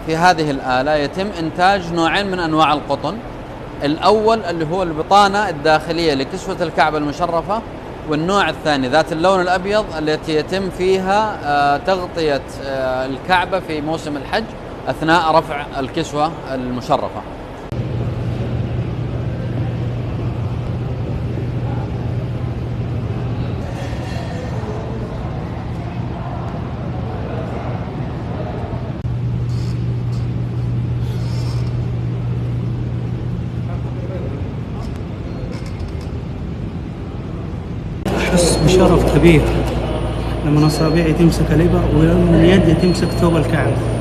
في هذه الآلة يتم إنتاج نوعين من أنواع القطن. الأول اللي هو البطانة الداخلية لكسوة الكعبة المشرفة، والنوع الثاني ذات اللون الأبيض التي يتم فيها تغطية الكعبة في موسم الحج أثناء رفع الكسوة المشرفة. أحس بشرف كبير لما أصابعي تمسك الإبر ولما يدي تمسك ثوب الكعبة.